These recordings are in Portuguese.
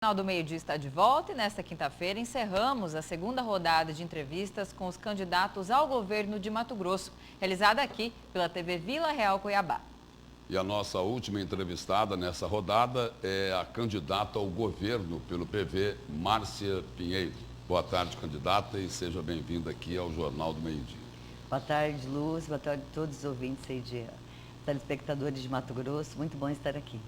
Jornal do Meio-Dia está de volta e nesta quinta-feira encerramos a segunda rodada de entrevistas com os candidatos ao governo de Mato Grosso, realizada aqui pela TV Vila Real Cuiabá. E a nossa última entrevistada nessa rodada é a candidata ao governo pelo PV, Márcia Pinheiro. Boa tarde, candidata, e seja bem-vinda aqui ao Jornal do Meio-Dia. Boa tarde, Lúcia. Boa tarde a todos os ouvintes aí telespectadores de Mato Grosso. Muito bom estar aqui.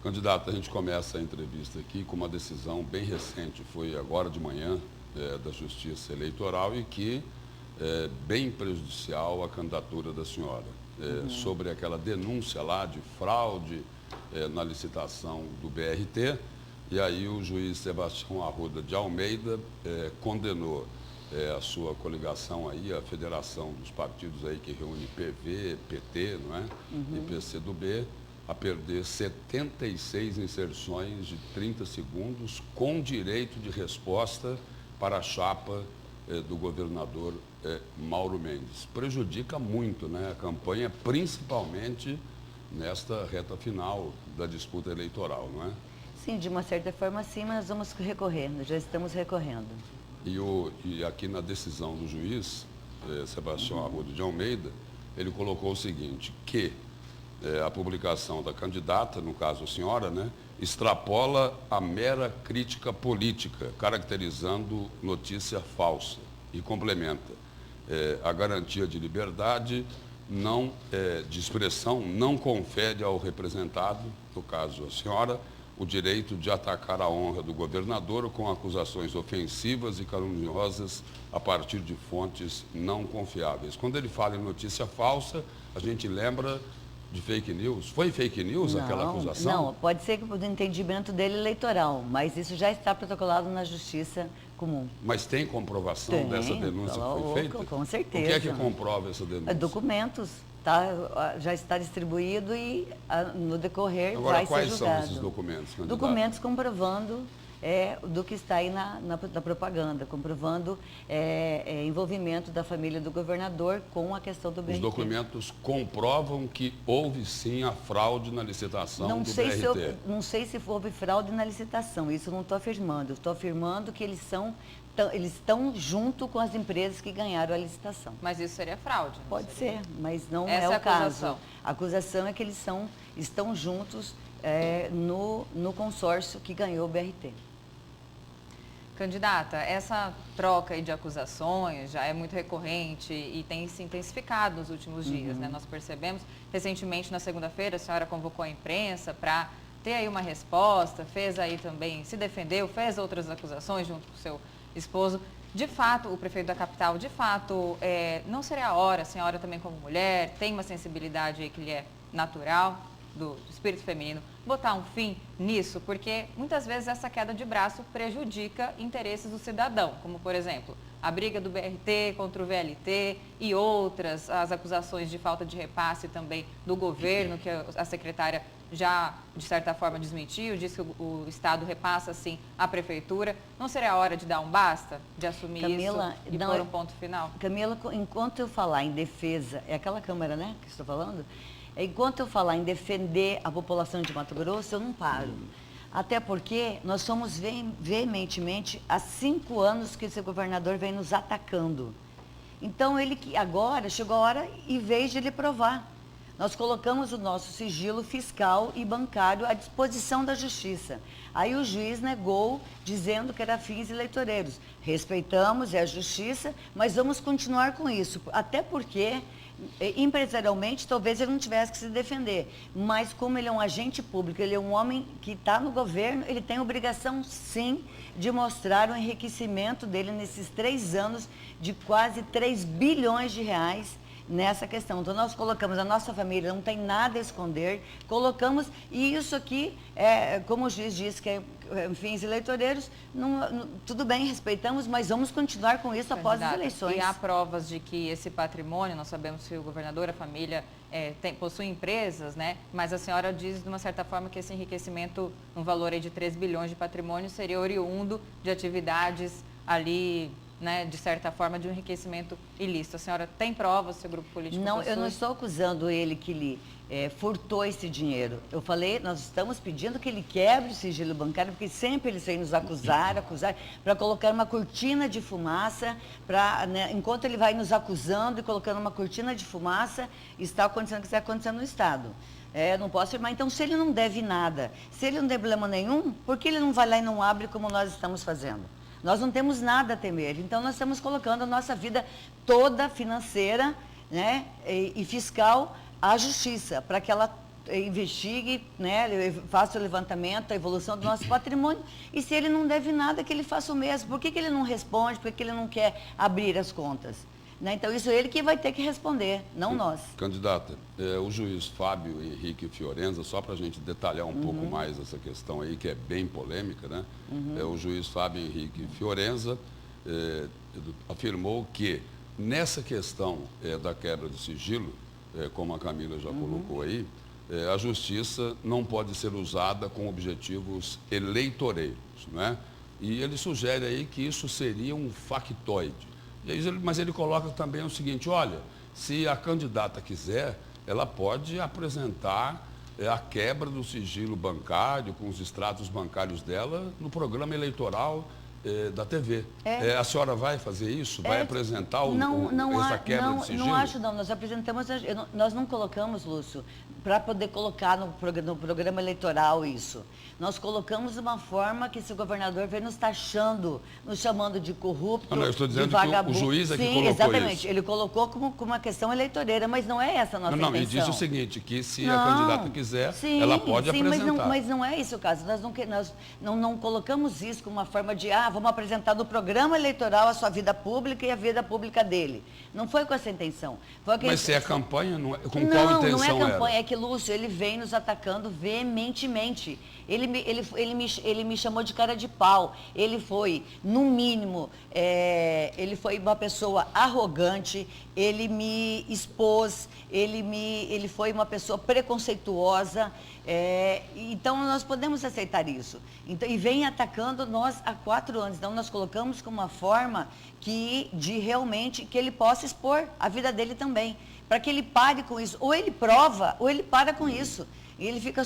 Candidata, a gente começa a entrevista aqui com uma decisão bem recente, foi agora de manhã, da Justiça Eleitoral e que é bem prejudicial à candidatura da senhora. Sobre aquela denúncia lá de fraude na licitação do BRT, e aí o juiz Sebastião Arruda de Almeida condenou a sua coligação aí, a federação dos partidos aí que reúne PV, PT, não é? E PCdoB, a perder 76 inserções de 30 segundos com direito de resposta para a chapa do governador Mauro Mendes. Prejudica muito, né, a campanha, principalmente nesta reta final da disputa eleitoral, não é? Sim, de uma certa forma sim, mas nós vamos recorrendo, já estamos recorrendo. E aqui na decisão do juiz, Sebastião Arruda de Almeida, ele colocou o seguinte, que a publicação da candidata, no caso a senhora, né, extrapola a mera crítica política, caracterizando notícia falsa e complementa. A garantia de liberdade de expressão não confere ao representado, no caso a senhora, o direito de atacar a honra do governador com acusações ofensivas e caluniosas a partir de fontes não confiáveis. Quando ele fala em notícia falsa, a gente lembra de fake news. Foi fake news aquela acusação? Não, pode ser do entendimento dele eleitoral, mas isso já está protocolado na Justiça Comum. Mas tem comprovação dessa denúncia que foi feita? Com certeza. O que é que comprova essa denúncia? Documentos, já está distribuído e no decorrer Agora, vai ser julgado. quais são esses documentos, candidato? Documentos comprovando do que está aí na propaganda, comprovando envolvimento da família do governador com a questão do BRT. Os documentos comprovam que houve sim a fraude na licitação do BRT. Não sei se houve fraude na licitação, isso eu não estou afirmando. Estou afirmando que eles estão junto com as empresas que ganharam a licitação. Mas isso seria fraude? Pode ser, mas não é o caso. A acusação é que eles estão juntos no consórcio que ganhou o BRT. Candidata, essa troca aí de acusações já é muito recorrente e tem se intensificado nos últimos dias, né? Nós percebemos, recentemente, na segunda-feira, a senhora convocou a imprensa para ter aí uma resposta, fez aí também, se defendeu, fez outras acusações junto com o seu esposo. De fato, o prefeito da capital, não seria a hora, a senhora também como mulher, tem uma sensibilidade aí que lhe é natural, do espírito feminino, botar um fim nisso, porque muitas vezes essa queda de braço prejudica interesses do cidadão, como por exemplo, a briga do BRT contra o VLT e outras, as acusações de falta de repasse também do governo, que a secretária já, de certa forma, desmentiu, disse que o Estado repassa, sim, à Prefeitura. Não seria a hora de dar um basta, de assumir Camila, isso e pôr um ponto final? Camila, enquanto eu falar em defesa, é aquela Câmara, né, que estou falando? Enquanto eu falar em defender a população de Mato Grosso, eu não paro. Até porque nós somos veementemente há 5 anos que esse governador vem nos atacando. Então, ele que agora chegou a hora, em vez de ele provar. Nós colocamos o nosso sigilo fiscal e bancário à disposição da Justiça. Aí o juiz negou, dizendo que era fins eleitoreiros. Respeitamos, é a Justiça, mas vamos continuar com isso. Até porque, empresarialmente, talvez ele não tivesse que se defender. Mas como ele é um agente público, ele é um homem que está no governo, ele tem obrigação, sim, de mostrar o enriquecimento dele nesses 3 anos de quase 3 bilhões de reais nessa questão. Então, nós colocamos, a nossa família não tem nada a esconder, colocamos, e isso aqui, como o juiz disse, que é fins eleitoreiros, tudo bem, respeitamos, mas vamos continuar com isso após as eleições. E há provas de que esse patrimônio, nós sabemos que o governador, a família, possui empresas, né? Mas a senhora diz, de uma certa forma, que esse enriquecimento, um valor aí de 3 bilhões de patrimônio, seria oriundo de atividades ali né, de certa forma, de um enriquecimento ilícito. A senhora tem provas, seu grupo político Não, possui? eu não estou acusando ele que ele furtou esse dinheiro. Eu falei, nós estamos pedindo que ele quebre o sigilo bancário, porque sempre eles vêm nos acusar, para colocar uma cortina de fumaça, né, enquanto ele vai nos acusando e colocando uma cortina de fumaça, está acontecendo o que está acontecendo no Estado. Não posso afirmar. Então, se ele não deve nada, se ele não tem problema nenhum, por que ele não vai lá e não abre como nós estamos fazendo? Nós não temos nada a temer. Então, nós estamos colocando a nossa vida toda financeira, né, e fiscal à justiça, para que ela investigue, né, faça o levantamento, a evolução do nosso patrimônio. E se ele não deve nada, que ele faça o mesmo. Por que ele não responde? Por que ele não quer abrir as contas? Né? Então, isso é ele que vai ter que responder, não nós. Candidata, o juiz Fábio Henrique Fiorenza, só para a gente detalhar um pouco mais essa questão aí, que é bem polêmica, né? O juiz Fábio Henrique Fiorenza afirmou que nessa questão da quebra de sigilo, como a Camila já colocou aí, a justiça não pode ser usada com objetivos eleitoreiros, né? E ele sugere aí que isso seria um factoide. Mas ele coloca também o seguinte, olha, se a candidata quiser, ela pode apresentar a quebra do sigilo bancário, com os extratos bancários dela, no programa eleitoral da TV. A senhora vai fazer isso? Vai apresentar essa quebra de sigilo? Não acho, não. Nós apresentamos, nós não colocamos, Lúcio, para poder colocar no programa eleitoral isso. Nós colocamos de uma forma que esse governador vem nos taxando, nos chamando de corrupto, eu estou dizendo de vagabundo. Que o juiz é que Sim, colocou exatamente. isso. Ele colocou como uma questão eleitoreira, mas não é essa a nossa intenção. Ele disse o seguinte, que se a candidata quiser, ela pode apresentar. Mas não é esse o caso. Nós não colocamos isso como uma forma de, vamos apresentar no programa eleitoral a sua vida pública e a vida pública dele. Não foi com essa intenção. Mas se é campanha, com qual intenção não é campanha. era? É que, Lúcio, ele vem nos atacando veementemente. Ele me chamou de cara de pau. Ele foi, no mínimo, ele foi uma pessoa arrogante, ele me expôs, ele foi uma pessoa preconceituosa. Então, nós podemos aceitar isso. Então, e vem atacando nós há 4 anos. Então, nós colocamos como uma forma de realmente que ele possa expor a vida dele também. Para que ele pare com isso. Ou ele prova, ou ele para com isso. E ele fica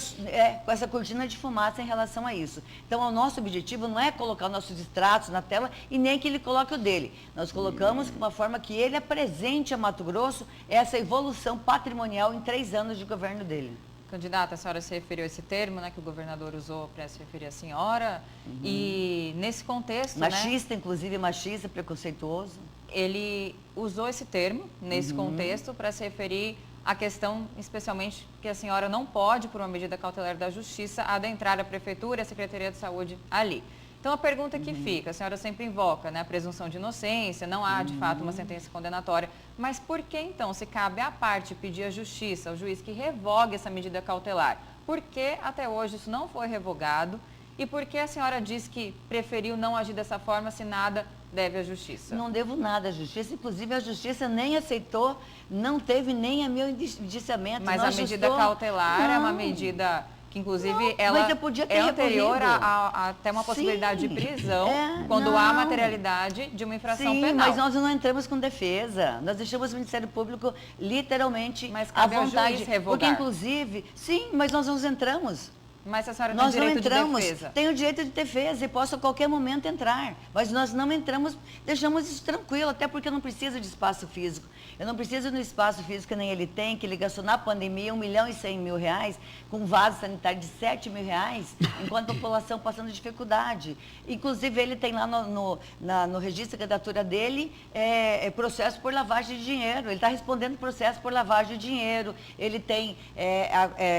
com essa cortina de fumaça em relação a isso. Então, o nosso objetivo não é colocar nossos extratos na tela e nem que ele coloque o dele. Nós colocamos de uma forma que ele apresente a Mato Grosso essa evolução patrimonial em 3 anos de governo dele. Candidata, a senhora se referiu a esse termo, né, que o governador usou para se referir à senhora. E nesse contexto, machista, inclusive machista, preconceituoso. Ele usou esse termo, nesse contexto, para se referir à questão, especialmente, que a senhora não pode, por uma medida cautelar da Justiça, adentrar a Prefeitura e a Secretaria de Saúde ali. Então, a pergunta que fica, a senhora sempre invoca, né, a presunção de inocência, não há, de fato, uma sentença condenatória, mas por que, então, se cabe à parte pedir à Justiça, ao juiz que revogue essa medida cautelar? Por que, até hoje, isso não foi revogado? E por que a senhora diz que preferiu não agir dessa forma se nada deve à Justiça? Não devo nada à Justiça, inclusive a Justiça nem aceitou, não teve nem a meu indiciamento. Mas a medida cautelar é uma medida que, inclusive, ela é anterior a até uma possibilidade de prisão, quando há materialidade de uma infração penal. Mas nós não entramos com defesa. Nós deixamos o Ministério Público literalmente à vontade. Porque, inclusive, mas nós não entramos. Mas a senhora tem direito de defesa. Tenho o direito de defesa e posso a qualquer momento entrar. Mas nós não entramos, deixamos isso tranquilo, até porque eu não preciso de espaço físico. Eu não preciso de um espaço físico que nem ele tem, que ele gastou na pandemia R$1.100.000, com vaso sanitário de R$7.000, enquanto a população passando dificuldade. Inclusive, ele tem lá no registro de candidatura dele processo por lavagem de dinheiro. Ele está respondendo processo por lavagem de dinheiro. Ele tem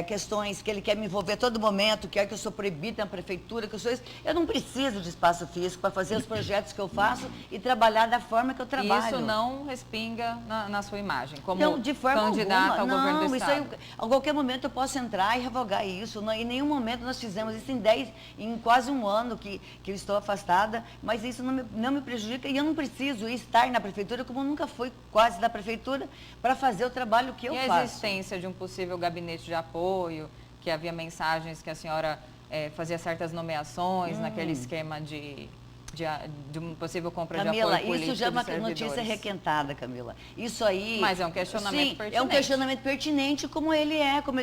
questões que ele quer me envolver a todo momento, quer que eu sou proibida na prefeitura, que eu sou isso. Eu não preciso de espaço físico para fazer os projetos que eu faço e trabalhar da forma que eu trabalho. Isso não respinga na sua imagem, como não, de forma candidata ao governo do Estado? Isso aí, a qualquer momento eu posso entrar e revogar isso. Não, em nenhum momento nós fizemos isso em quase 1 ano que eu estou afastada, mas isso não me prejudica e eu não preciso estar na prefeitura, como nunca fui quase da prefeitura, para fazer o trabalho que eu faço. E a existência de um possível gabinete de apoio, que havia mensagens que a senhora fazia certas nomeações naquele esquema de de uma possível compra de Camila, apoio político isso já é uma dos servidores. notícia requentada, Camila. Isso aí... Mas é um questionamento sim, pertinente. é um questionamento pertinente, como ele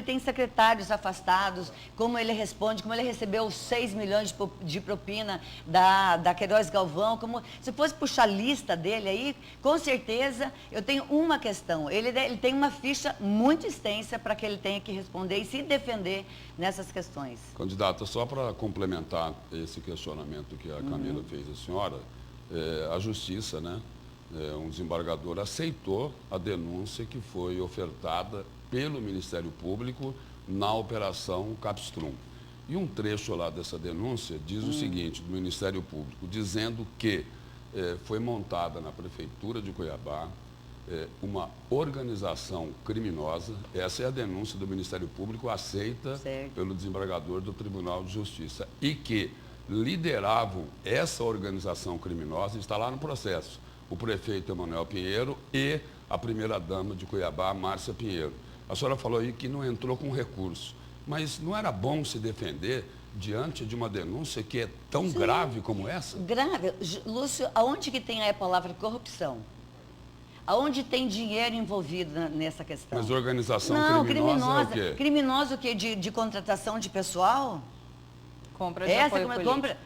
tem secretários afastados, como ele responde, como ele recebeu 6 milhões de propina da Queiroz Galvão, como se fosse puxar a lista dele aí, com certeza, eu tenho uma questão. Ele tem uma ficha muito extensa para que ele tenha que responder e se defender nessas questões. Candidata, só para complementar esse questionamento que a Camila fez à senhora, a Justiça, né, um desembargador, aceitou a denúncia que foi ofertada pelo Ministério Público na Operação Capstrum. E um trecho lá dessa denúncia diz o seguinte, do Ministério Público, dizendo que foi montada na Prefeitura de Cuiabá uma organização criminosa, essa é a denúncia do Ministério Público, aceita pelo desembargador do Tribunal de Justiça, e que lideravam essa organização criminosa, está lá no processo, o prefeito Emanuel Pinheiro e a primeira-dama de Cuiabá, Márcia Pinheiro. A senhora falou aí que não entrou com recurso, mas não era bom se defender diante de uma denúncia que é tão grave como essa? Grave. Lúcio, aonde que tem a palavra corrupção? Aonde tem dinheiro envolvido nessa questão? Mas organização criminosa é o quê? Criminosa o quê? De contratação de pessoal? Compra de apoio político.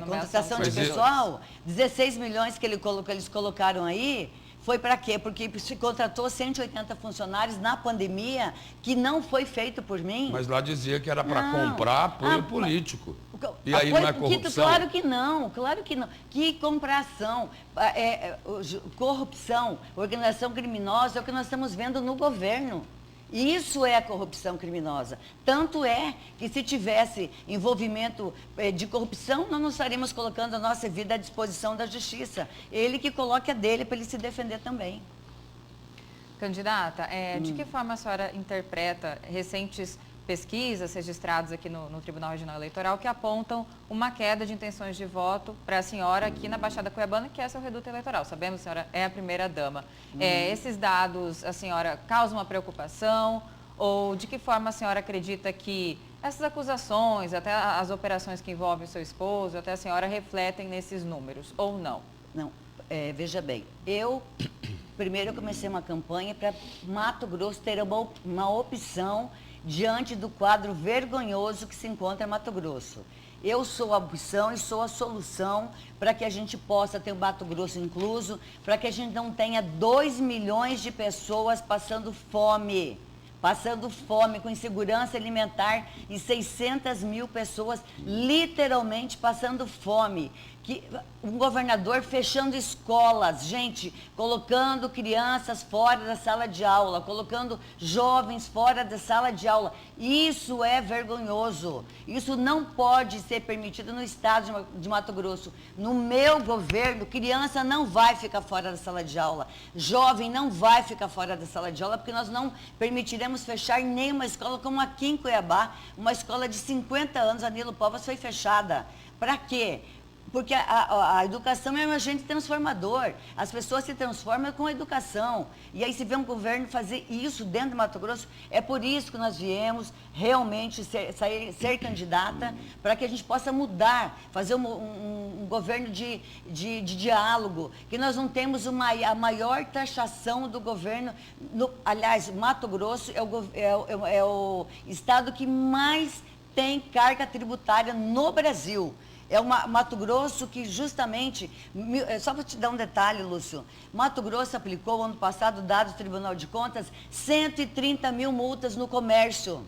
Contratação de pessoal, 16 milhões que eles colocaram aí, foi para quê? Porque se contratou 180 funcionários na pandemia, que não foi feito por mim. Mas lá dizia que era para comprar apoio político. E aí apoio, não é corrupção? Claro que não, claro que não. Que compração, corrupção, organização criminosa é o que nós estamos vendo no governo. Isso é a corrupção criminosa. Tanto é que se tivesse envolvimento de corrupção, nós não estaríamos colocando a nossa vida à disposição da justiça. Ele que coloque a dele para ele se defender também. Candidata, de que forma a senhora interpreta recentes pesquisas registradas aqui no Tribunal Regional Eleitoral que apontam uma queda de intenções de voto para a senhora aqui na Baixada Cuiabana, que é seu reduto eleitoral? Sabemos, a senhora é a primeira-dama. Esses dados, a senhora, causam uma preocupação? Ou de que forma a senhora acredita que essas acusações, até as operações que envolvem o seu esposo, até a senhora refletem nesses números, ou não? Não, veja bem, primeiro eu comecei uma campanha para Mato Grosso ter uma opção diante do quadro vergonhoso que se encontra em Mato Grosso. Eu sou a opção e sou a solução para que a gente possa ter o Mato Grosso incluso, para que a gente não tenha 2 milhões de pessoas passando fome, com insegurança alimentar e 600 mil pessoas literalmente passando fome. Um governador fechando escolas, gente, colocando crianças fora da sala de aula, colocando jovens fora da sala de aula. Isso é vergonhoso. Isso não pode ser permitido no estado de Mato Grosso. No meu governo, criança não vai ficar fora da sala de aula. Jovem não vai ficar fora da sala de aula, porque nós não permitiremos fechar nenhuma escola, como aqui em Cuiabá, uma escola de 50 anos, a Nilo Povas, foi fechada. Para quê? Porque a educação é um agente transformador. As pessoas se transformam com a educação. E aí se vê um governo fazer isso dentro do Mato Grosso, é por isso que nós viemos realmente ser candidata, para que a gente possa mudar, fazer um governo de diálogo, que nós não temos a maior taxação do governo. Aliás, Mato Grosso é o estado que mais tem carga tributária no Brasil. É Mato Grosso que justamente, só para te dar um detalhe, Lúcio, Mato Grosso aplicou ano passado, dados do Tribunal de Contas, 130 mil multas no comércio,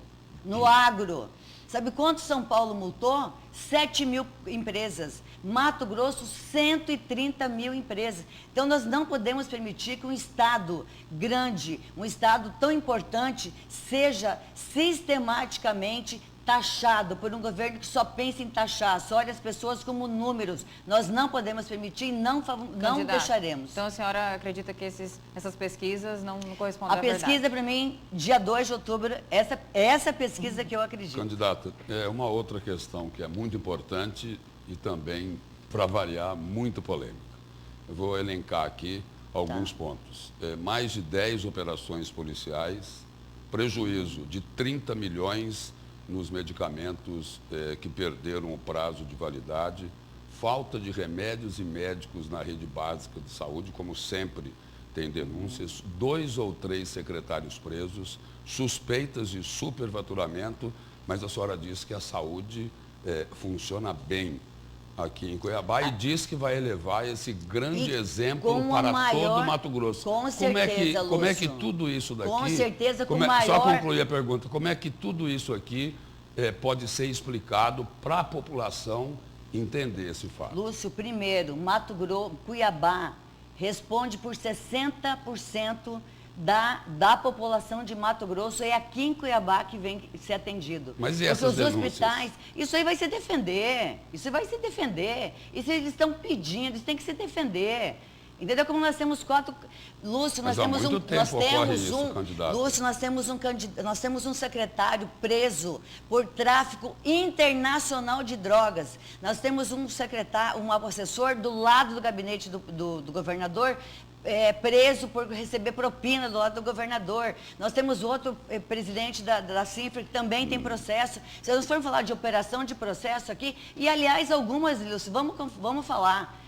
no agro. Sabe quanto São Paulo multou? 7 mil empresas. Mato Grosso, 130 mil empresas. Então, nós não podemos permitir que um estado grande, um estado tão importante, seja sistematicamente taxado por um governo que só pensa em taxar, só olha as pessoas como números. Nós não podemos permitir e não deixaremos. Então, a senhora acredita que essas pesquisas não correspondem à verdade? A pesquisa, para mim, dia 2 de outubro, essa pesquisa que eu acredito. Candidata, uma outra questão que é muito importante e também, para variar, muito polêmica. Eu vou elencar aqui alguns pontos. Mais de 10 operações policiais, prejuízo de 30 milhões nos medicamentos que perderam o prazo de validade, falta de remédios e médicos na rede básica de saúde, como sempre tem denúncias, 2 ou 3 secretários presos, suspeitas de superfaturamento, mas a senhora disse que a saúde funciona bem aqui em Cuiabá e diz que vai elevar esse grande exemplo para todo o Mato Grosso. Com certeza, como é que tudo isso daqui... Com certeza, com maior... Só concluir a pergunta, como é que tudo isso aqui pode ser explicado para a população entender esse fato? Lúcio, primeiro, Mato Grosso, Cuiabá responde por 60% da população de Mato Grosso, é aqui em Cuiabá que vem ser atendido. Mas e essas denúncias? Hospitais, isso aí vai se defender, isso vai se defender. Isso eles estão pedindo, isso tem que se defender. Entendeu? Como nós temos 4... Lúcio, nós temos nós temos um secretário preso por tráfico internacional de drogas. Nós temos um secretário, um assessor do lado do gabinete do governador, preso por receber propina do lado do governador. Nós temos outro presidente da CINFRA que também tem processo. Se nós formos falar de operação de processo aqui, e aliás algumas, Lúcio, vamos falar,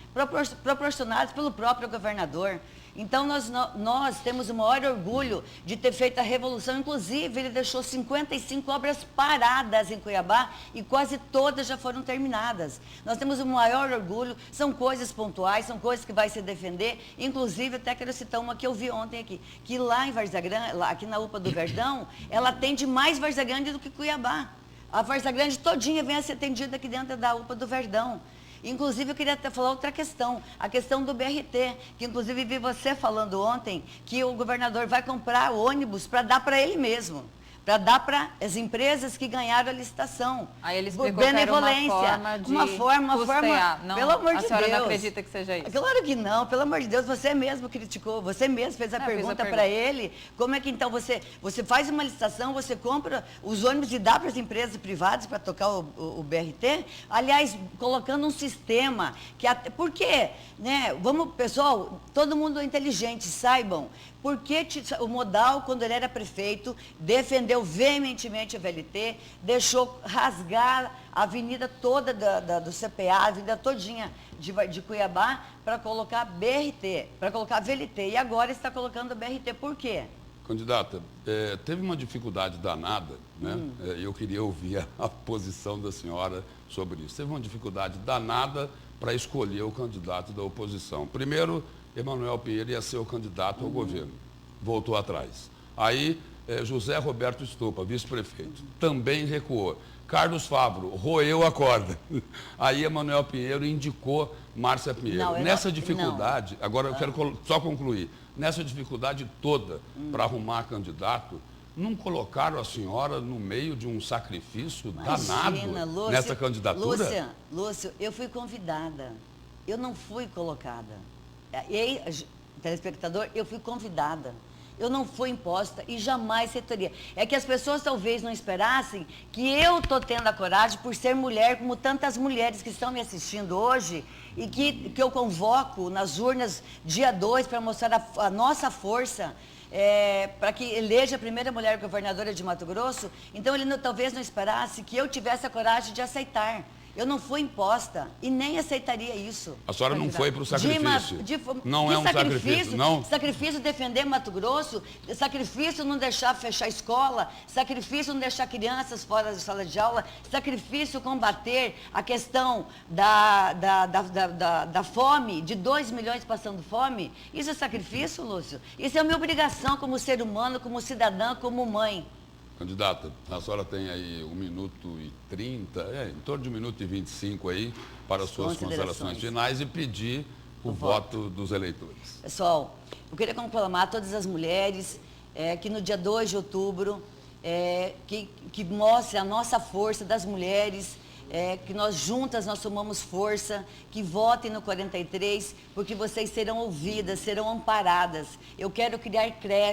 proporcionados pelo próprio governador. Então, nós temos o maior orgulho de ter feito a revolução. Inclusive, ele deixou 55 obras paradas em Cuiabá e quase todas já foram terminadas. Nós temos o maior orgulho, são coisas pontuais, são coisas que vai se defender. Inclusive, até quero citar uma que eu vi ontem aqui, que lá em Várzea Grande, aqui na UPA do Verdão, ela atende mais Várzea Grande do que Cuiabá. A Várzea Grande todinha vem a ser atendida aqui dentro da UPA do Verdão. Inclusive, eu queria até falar outra questão, a questão do BRT, que inclusive vi você falando ontem que o governador vai comprar ônibus para dar para ele mesmo, para dar para as empresas que ganharam a licitação. Aí ele explicou que era uma forma de custear. Não, pelo amor de Deus. A senhora não acredita que seja isso? Claro que não, pelo amor de Deus, você mesmo criticou, você mesmo fez a pergunta para ele, como é que então você faz uma licitação, você compra os ônibus e dá para as empresas privadas para tocar o BRT? Aliás, colocando um sistema que... Por quê? Né? Pessoal, todo mundo é inteligente, saibam, porque o Modal, quando ele era prefeito, defendeu veementemente a VLT, deixou rasgar a avenida toda do CPA, a avenida todinha de Cuiabá, para colocar BRT, para colocar VLT. E agora está colocando BRT. Por quê? Candidata, teve uma dificuldade danada, né? Eu queria ouvir a posição da senhora sobre isso. Teve uma dificuldade danada para escolher o candidato da oposição. Primeiro, Emanuel Pinheiro ia ser o candidato ao governo, voltou atrás. Aí, José Roberto Estupa, vice-prefeito, também recuou. Carlos Fávaro roeu a corda. Aí, Emanuel Pinheiro indicou Márcia Pinheiro. Nessa dificuldade, agora eu quero só concluir, nessa dificuldade toda para arrumar candidato, não colocaram a senhora no meio de um sacrifício danado Lúcio, nessa candidatura? Lúcio, eu fui convidada, eu não fui colocada. E aí, telespectador, eu fui convidada. Eu não fui imposta e jamais seria. É que as pessoas talvez não esperassem que eu estou tendo a coragem por ser mulher, como tantas mulheres que estão me assistindo hoje, e que eu convoco nas urnas dia 2 para mostrar a nossa força, para que eleja a primeira mulher governadora de Mato Grosso. Então ele talvez não esperasse que eu tivesse a coragem de aceitar. Eu não fui imposta e nem aceitaria isso. A senhora não foi para o sacrifício? Não é um sacrifício, não? Sacrifício defender Mato Grosso, sacrifício não deixar fechar escola, sacrifício não deixar crianças fora da sala de aula, sacrifício combater a questão da fome, de 2 milhões passando fome. Isso é sacrifício, Lúcio? Isso é minha obrigação como ser humano, como cidadã, como mãe. Candidata, a senhora tem aí 1 minuto e 30, em torno de 1 minuto e 25 aí, para as suas considerações finais e pedir o voto dos eleitores. Pessoal, eu queria conclamar a todas as mulheres que no dia 2 de outubro, que mostre a nossa força das mulheres, que nós juntas nós somamos força, que votem no 43, porque vocês serão ouvidas, serão amparadas. Eu quero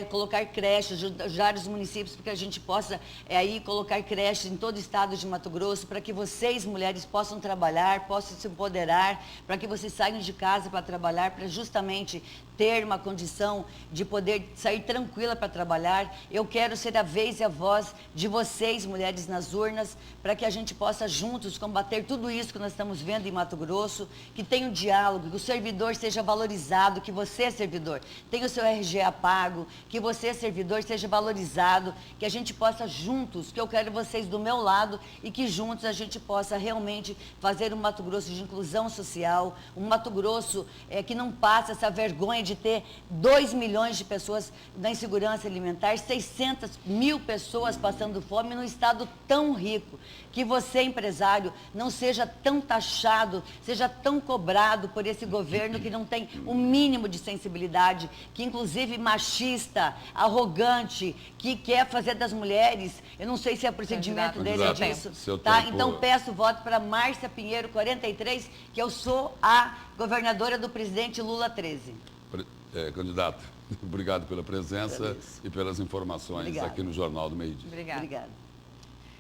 colocar creches, ajudar os municípios para que a gente possa aí colocar creches em todo o estado de Mato Grosso, para que vocês, mulheres, possam trabalhar, possam se empoderar, para que vocês saiam de casa para trabalhar, para justamente ter uma condição de poder sair tranquila para trabalhar. Eu quero ser a vez e a voz de vocês, mulheres, nas urnas, para que a gente possa juntos juntos combater tudo isso que nós estamos vendo em Mato Grosso, que tenha um diálogo, que o servidor seja valorizado, que você, servidor, tenha o seu RGA pago, que você, servidor, seja valorizado, que a gente possa juntos, que eu quero vocês do meu lado e que juntos a gente possa realmente fazer um Mato Grosso de inclusão social, um Mato Grosso que não passa essa vergonha de ter 2 milhões de pessoas na insegurança alimentar, 600 mil pessoas passando fome num estado tão rico, que você, empresário, não seja tão taxado, seja tão cobrado por esse governo que não tem o mínimo de sensibilidade, que inclusive machista, arrogante, que quer fazer das mulheres, eu não sei se é procedimento dele é disso, tá? Então peço voto para Márcia Pinheiro, 43, que eu sou a governadora do presidente Lula 13. Candidato, obrigado pela presença e pelas informações aqui no Jornal do Meio Dia. Obrigada. Obrigada.